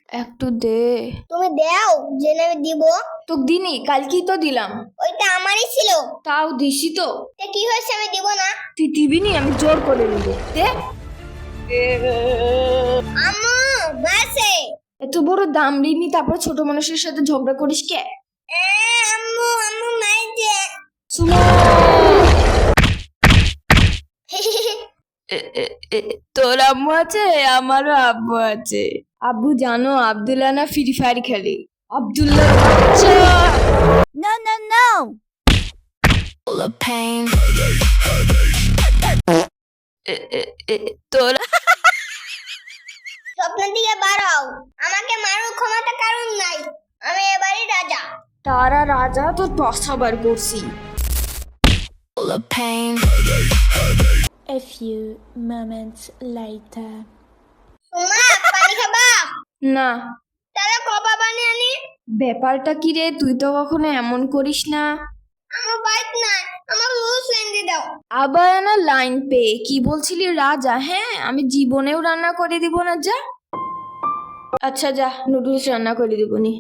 একটু দে। তুমি দাও, জেনে আমি দিব। তোকে দিনি, কালকেই তো দিলাম। ওইটা আমারই ছিল। তাও দিছি তো। কি হয়েছে, আমি দিব না? তুই দিবি নি, আমি জোর করে নিব। দে। আম্মু মারছে। এত বড় দাম নি, তারপরে ছোট মানুষের সাথে ঝগড়া করিস কে? আম্মু আম্মু মারছে। সুমো। তোর আম্মু আছে, আমারও আব্বু আছে। আব্বু জানো, আব্দুল্লাহ না ফ্রি ফায়ার খেলে। আব্দুল্লাহ বাচ্চা। No, no, no! তোর স্বপ্ন থেকে বাড়াও, আমাকে মারার ক্ষমতা কারণ নাই, আমি এবারই রাজা। তারা রাজা তো টসা বার করছি। A few moments later. Suma, পানি খাবা? না। তাহলে কবা পানি আনি? ব্যাপারটা কি রে, তুই তো কখনো এমন করিস না। আমার বাইক নাই, আমার লুজ লেন্দি দাও। আবার না লাইন পে কি বলছিলি, রাজা? হ্যাঁ, আমি জীবনেও রান্না করে দিব না, যা। আচ্ছা যা, নুডলস রান্না করে দিব নি।